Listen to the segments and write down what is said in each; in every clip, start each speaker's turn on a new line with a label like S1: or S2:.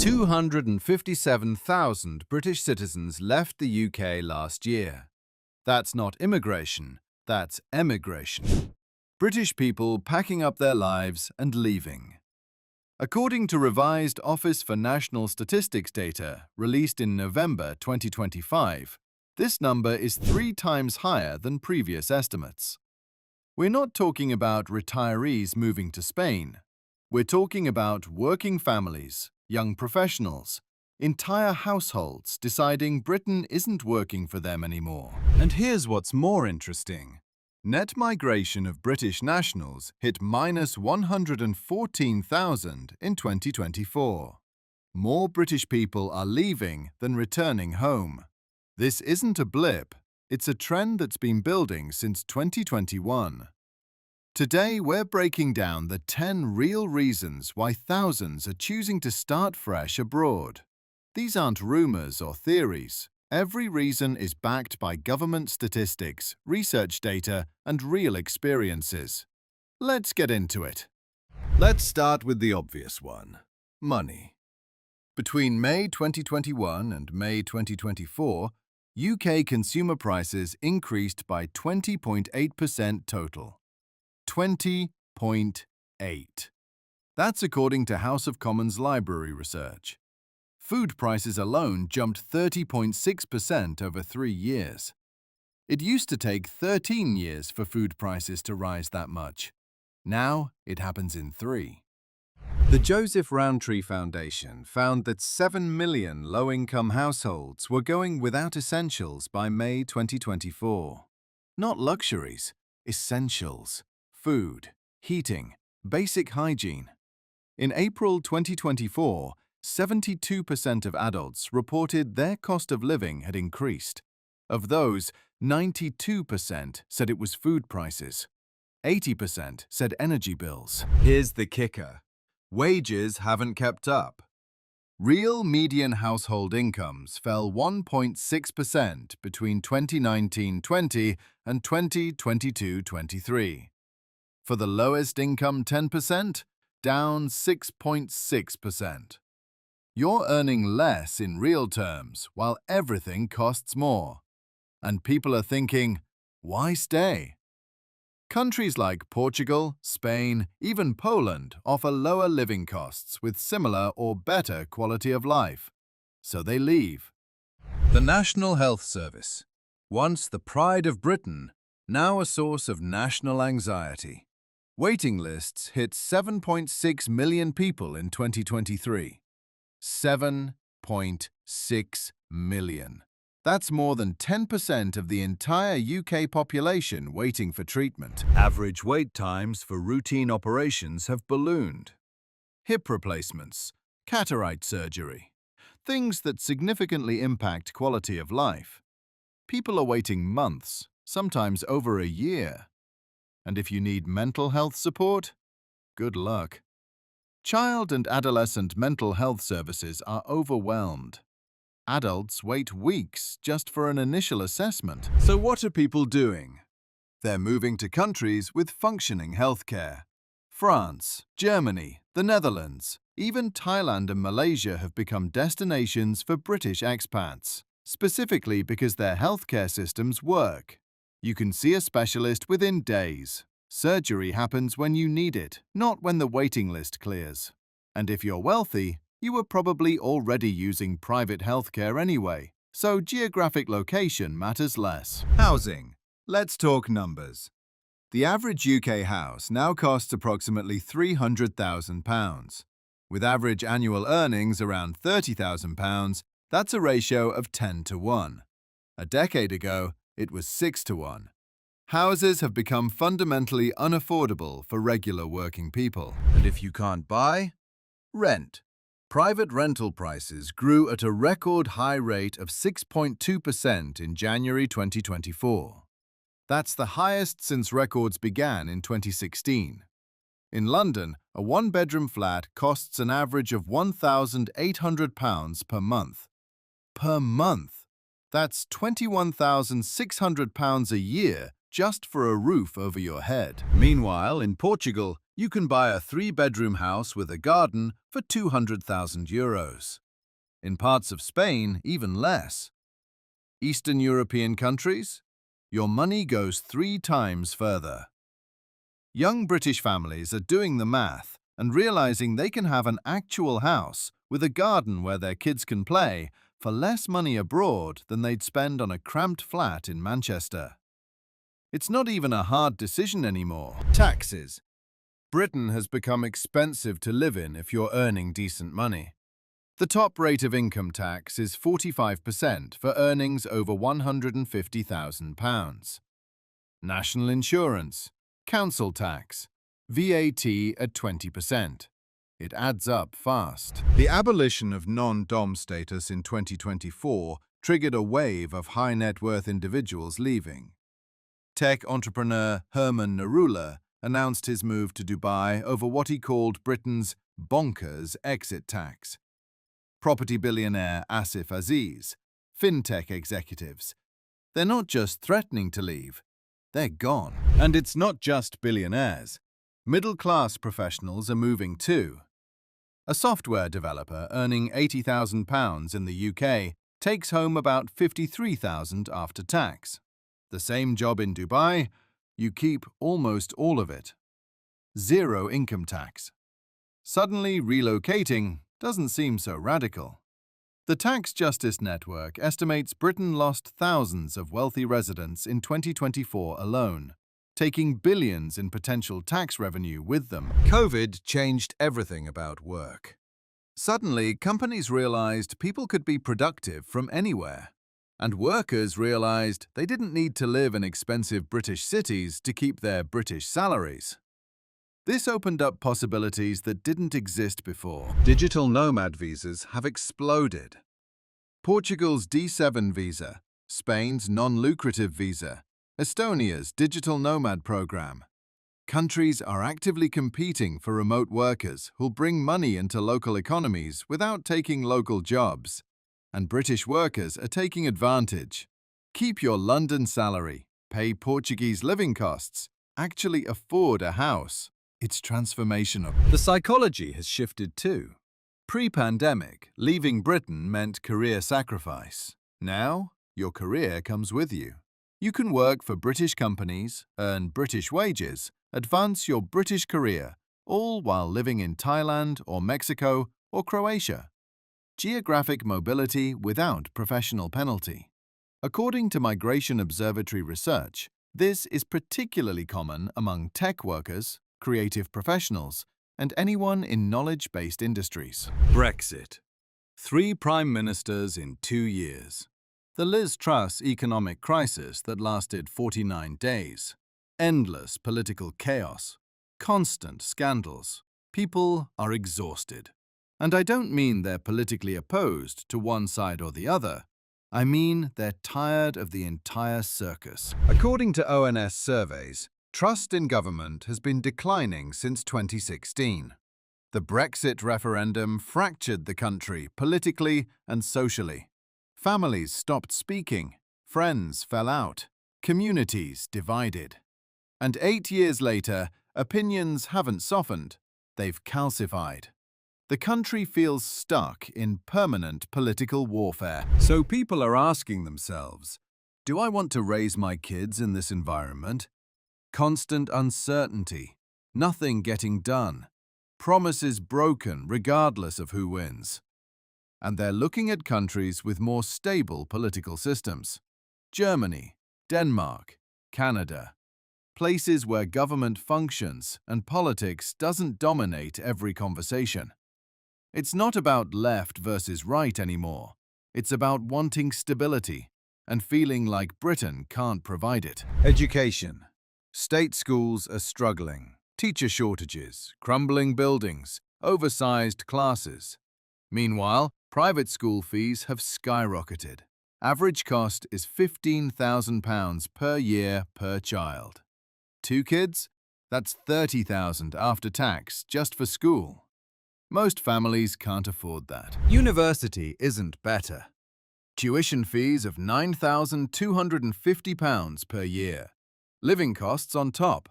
S1: 257,000 British citizens left the UK last year. That's not immigration, that's emigration. British people packing up their lives and leaving. According to revised Office for National Statistics data released in November 2025, this number is 3 times higher than previous estimates. We're not talking about retirees moving to Spain. We're talking about working families, young professionals, entire households deciding Britain isn't working for them anymore. And here's what's more interesting. Net migration of British nationals hit minus 114,000 in 2024. More British people are leaving than returning home. This isn't a blip, it's a trend that's been building since 2021. Today, we're breaking down the 10 real reasons why thousands are choosing to start fresh abroad. These aren't rumors or theories. Every reason is backed by government statistics, research data, and real experiences. Let's get into it. Let's start with the obvious one: money. Between May 2021 and May 2024, UK consumer prices increased by 20.8% total. 20.8. That's according to House of Commons Library research. Food prices alone jumped 30.6% over 3 years. It used to take 13 years for food prices to rise that much. Now it happens in 3. The Joseph Rowntree Foundation found that 7 million low-income households were going without essentials by May 2024. Not luxuries, essentials. Food, heating, basic hygiene. In April 2024, 72% of adults reported their cost of living had increased. Of those, 92% said it was food prices. 80% said energy bills. Here's the kicker: wages haven't kept up. Real median household incomes fell 1.6% between 2019-20 and 2022-23. For the lowest income 10%, down 6.6%. You're earning less in real terms while everything costs more. And people are thinking, why stay? Countries like Portugal, Spain, even Poland offer lower living costs with similar or better quality of life. So they leave. The National Health Service. Once the pride of Britain, now a source of national anxiety. Waiting lists hit 7.6 million people in 2023. 7.6 million. That's more than 10% of the entire UK population waiting for treatment. Average wait times for routine operations have ballooned. Hip replacements, cataract surgery, things that significantly impact quality of life. People are waiting months, sometimes over a year. And if you need mental health support, good luck. Child and adolescent mental health services are overwhelmed. Adults wait weeks just for an initial assessment. So what are people doing? They're moving to countries with functioning healthcare. France, Germany, the Netherlands, even Thailand and Malaysia have become destinations for British expats, specifically because their healthcare systems work. You can see a specialist within days. Surgery happens when you need it, not when the waiting list clears. And if you're wealthy, you were probably already using private healthcare anyway, so geographic location matters less. Housing. Let's talk numbers. The average UK house now costs approximately £300,000. With average annual earnings around £30,000, that's a ratio of 10 to 1. A decade ago, it was 6 to 1. Houses have become fundamentally unaffordable for regular working people. And if you can't buy, rent. Private rental prices grew at a record high rate of 6.2% in January 2024. That's the highest since records began in 2016. In London, a one-bedroom flat costs an average of £1,800 per month. Per month! That's £21,600 a year just for a roof over your head. Meanwhile, in Portugal, you can buy a 3-bedroom house with a garden for €200,000. In parts of Spain, even less. Eastern European countries? Your money goes 3 times further. Young British families are doing the math and realizing they can have an actual house with a garden where their kids can play for less money abroad than they'd spend on a cramped flat in Manchester. It's not even a hard decision anymore. Taxes. Britain has become expensive to live in if you're earning decent money. The top rate of income tax is 45% for earnings over £150,000. National insurance, council tax, VAT at 20%. It adds up fast. The abolition of non-dom status in 2024 triggered a wave of high-net-worth individuals leaving. Tech entrepreneur Herman Narula announced his move to Dubai over what he called Britain's bonkers exit tax. Property billionaire Asif Aziz, fintech executives. They're not just threatening to leave, they're gone. And it's not just billionaires. Middle-class professionals are moving too. A software developer earning £80,000 in the UK takes home about £53,000 after tax. The same job in Dubai, you keep almost all of it. 0 income tax. Suddenly relocating doesn't seem so radical. The Tax Justice Network estimates Britain lost thousands of wealthy residents in 2024 alone, taking billions in potential tax revenue with them. COVID changed everything about work. Suddenly, companies realized people could be productive from anywhere. And workers realized they didn't need to live in expensive British cities to keep their British salaries. This opened up possibilities that didn't exist before. Digital nomad visas have exploded. Portugal's D7 visa, Spain's non-lucrative visa, Estonia's digital nomad program. Countries are actively competing for remote workers who'll bring money into local economies without taking local jobs. And British workers are taking advantage. Keep your London salary, pay Portuguese living costs, actually afford a house. It's transformational. The psychology has shifted too. Pre-pandemic, leaving Britain meant career sacrifice. Now, your career comes with you. You can work for British companies, earn British wages, advance your British career, all while living in Thailand or Mexico or Croatia. Geographic mobility without professional penalty. According to Migration Observatory research, this is particularly common among tech workers, creative professionals, and anyone in knowledge-based industries. Brexit. 3 prime ministers in 2 years. The Liz Truss economic crisis that lasted 49 days. Endless political chaos. Constant scandals. People are exhausted. And I don't mean they're politically opposed to one side or the other. I mean they're tired of the entire circus. According to ONS surveys, trust in government has been declining since 2016. The Brexit referendum fractured the country politically and socially. Families stopped speaking, friends fell out, communities divided. And 8 years later, opinions haven't softened, they've calcified. The country feels stuck in permanent political warfare. So people are asking themselves, do I want to raise my kids in this environment? Constant uncertainty, nothing getting done, promises broken regardless of who wins. And they're looking at countries with more stable political systems. Germany, Denmark, Canada. Places where government functions and politics doesn't dominate every conversation. It's not about left versus right anymore. It's about wanting stability and feeling like Britain can't provide it. Education. State schools are struggling. Teacher shortages, crumbling buildings, oversized classes. Meanwhile, private school fees have skyrocketed. Average cost is £15,000 per year per child. 2 kids? That's £30,000 after tax just for school. Most families can't afford that. University isn't better. Tuition fees of £9,250 per year. Living costs on top.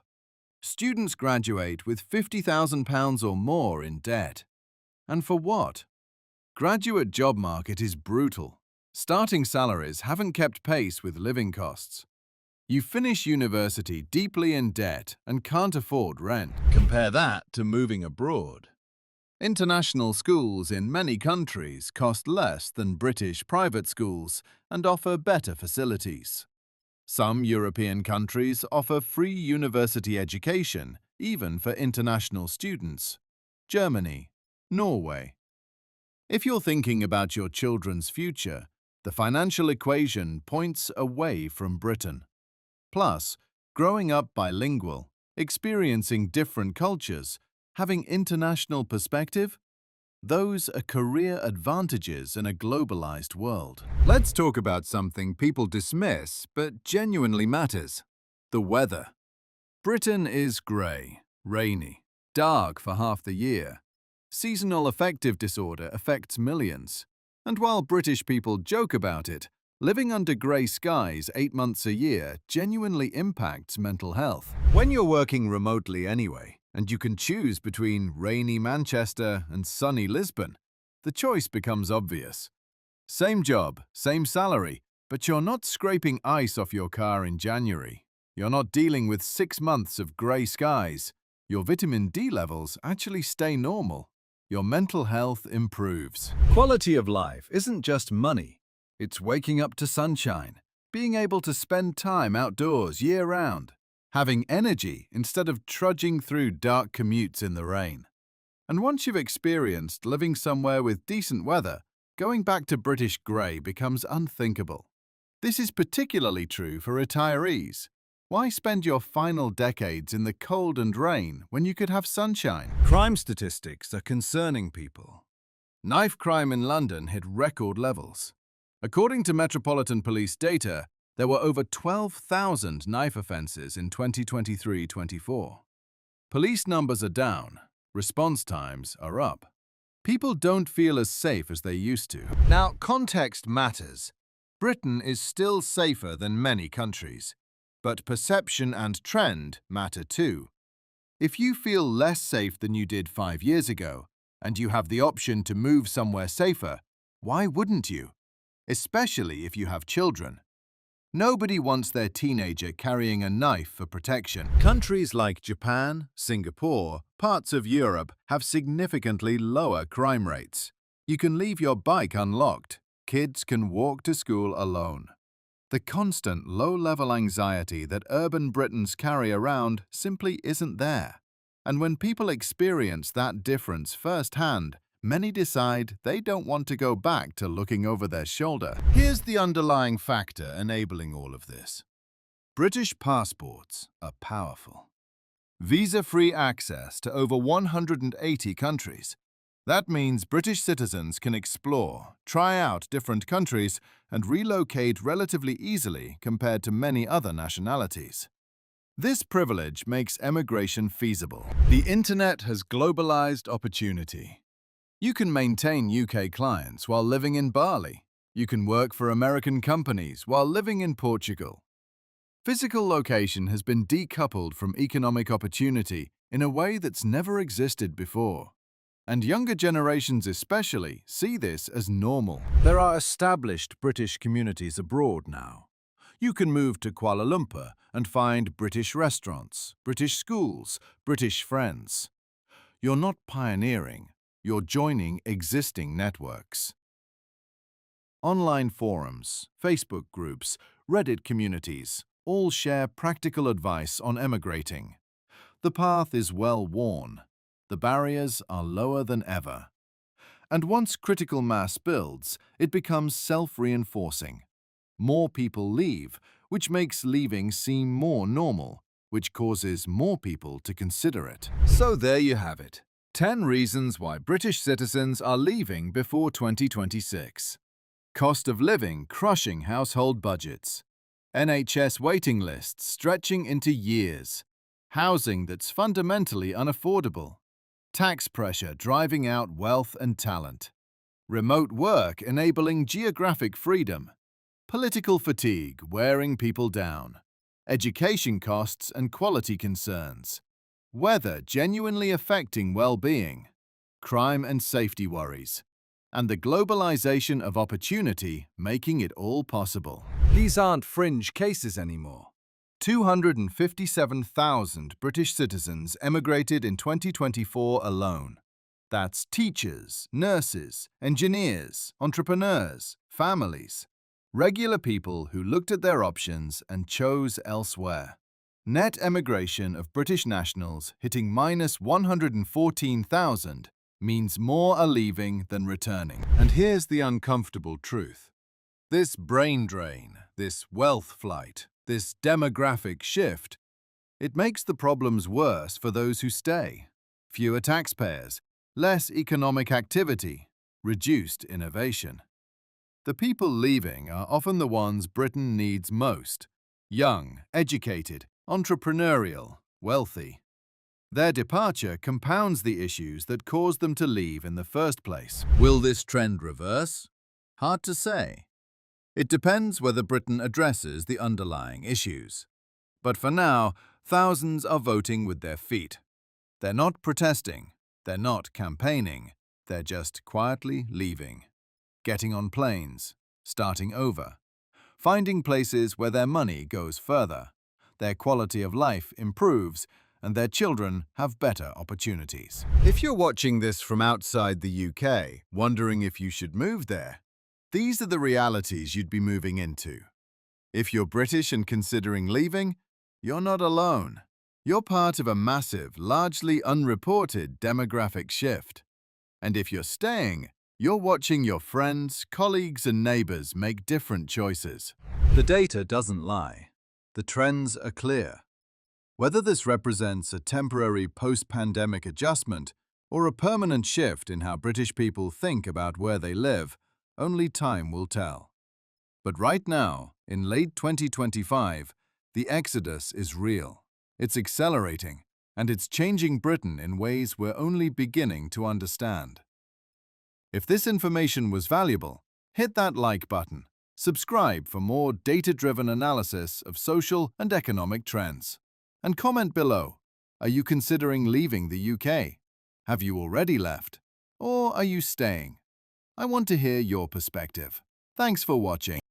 S1: Students graduate with £50,000 or more in debt. And for what? Graduate job market is brutal. Starting salaries haven't kept pace with living costs. You finish university deeply in debt and can't afford rent. Compare that to moving abroad. International schools in many countries cost less than British private schools and offer better facilities. Some European countries offer free university education, even for international students. Germany, Norway. If you're thinking about your children's future, the financial equation points away from Britain. Plus, growing up bilingual, experiencing different cultures, having international perspective, those are career advantages in a globalized world. Let's talk about something people dismiss but genuinely matters: the weather. Britain is grey, rainy, dark for half the year. Seasonal affective disorder affects millions. And while British people joke about it, living under grey skies 8 months a year genuinely impacts mental health. When you're working remotely anyway, and you can choose between rainy Manchester and sunny Lisbon, the choice becomes obvious. Same job, same salary, but you're not scraping ice off your car in January. You're not dealing with 6 months of grey skies. Your vitamin D levels actually stay normal. Your mental health improves. Quality of life isn't just money. It's waking up to sunshine, being able to spend time outdoors year-round, having energy instead of trudging through dark commutes in the rain. And once you've experienced living somewhere with decent weather, going back to British grey becomes unthinkable. This is particularly true for retirees. Why spend your final decades in the cold and rain when you could have sunshine? Crime statistics are concerning people. Knife crime in London hit record levels. According to Metropolitan Police data, there were over 12,000 knife offences in 2023-24. Police numbers are down, response times are up. People don't feel as safe as they used to. Now, context matters. Britain is still safer than many countries, but perception and trend matter too. If you feel less safe than you did 5 years ago, and you have the option to move somewhere safer, why wouldn't you? Especially if you have children. Nobody wants their teenager carrying a knife for protection. Countries like Japan, Singapore, parts of Europe have significantly lower crime rates. You can leave your bike unlocked. Kids can walk to school alone. The constant low-level anxiety that urban Britons carry around simply isn't there. And when people experience that difference firsthand, many decide they don't want to go back to looking over their shoulder. Here's the underlying factor enabling all of this. British passports are powerful. Visa-free access to over 180 countries. That means British citizens can explore, try out different countries, and relocate relatively easily compared to many other nationalities. This privilege makes emigration feasible. The internet has globalized opportunity. You can maintain UK clients while living in Bali. You can work for American companies while living in Portugal. Physical location has been decoupled from economic opportunity in a way that's never existed before. And younger generations especially see this as normal. There are established British communities abroad now. You can move to Kuala Lumpur and find British restaurants, British schools, British friends. You're not pioneering. You're joining existing networks. Online forums, Facebook groups, Reddit communities all share practical advice on emigrating. The path is well worn. The barriers are lower than ever. And once critical mass builds, it becomes self-reinforcing. More people leave, which makes leaving seem more normal, which causes more people to consider it. So there you have it. 10 reasons why British citizens are leaving before 2026. Cost of living crushing household budgets. NHS waiting lists stretching into years. Housing that's fundamentally unaffordable. Tax pressure driving out wealth and talent. Remote work enabling geographic freedom. Political fatigue wearing people down. education costs and quality concerns, weather genuinely affecting well-being, crime and safety worries, and the globalization of opportunity making it all possible. These aren't fringe cases anymore. 257,000 British citizens emigrated in 2024 alone. That's teachers, nurses, engineers, entrepreneurs, families, regular people who looked at their options and chose elsewhere. Net emigration of British nationals hitting minus 114,000 means more are leaving than returning. And here's the uncomfortable truth. This brain drain, this wealth flight, this demographic shift, it makes the problems worse for those who stay. Fewer taxpayers, less economic activity, reduced innovation. The people leaving are often the ones Britain needs most: young, educated, entrepreneurial, wealthy. Their departure compounds the issues that caused them to leave in the first place. Will this trend reverse? Hard to say. It depends whether Britain addresses the underlying issues. But for now, thousands are voting with their feet. They're not protesting, they're not campaigning, they're just quietly leaving. Getting on planes, starting over, finding places where their money goes further, their quality of life improves, and their children have better opportunities. If you're watching this from outside the UK, wondering if you should move there, these are the realities you'd be moving into. If you're British and considering leaving, you're not alone. You're part of a massive, largely unreported demographic shift. And if you're staying, you're watching your friends, colleagues, and neighbors make different choices. The data doesn't lie. The trends are clear. Whether this represents a temporary post-pandemic adjustment or a permanent shift in how British people think about where they live, only time will tell. But right now, in late 2025, the exodus is real. It's accelerating, and it's changing Britain in ways we're only beginning to understand. If this information was valuable, hit that like button. Subscribe for more data-driven analysis of social and economic trends. And comment below, are you considering leaving the UK? Have you already left? Or are you staying? I want to hear your perspective. Thanks for watching.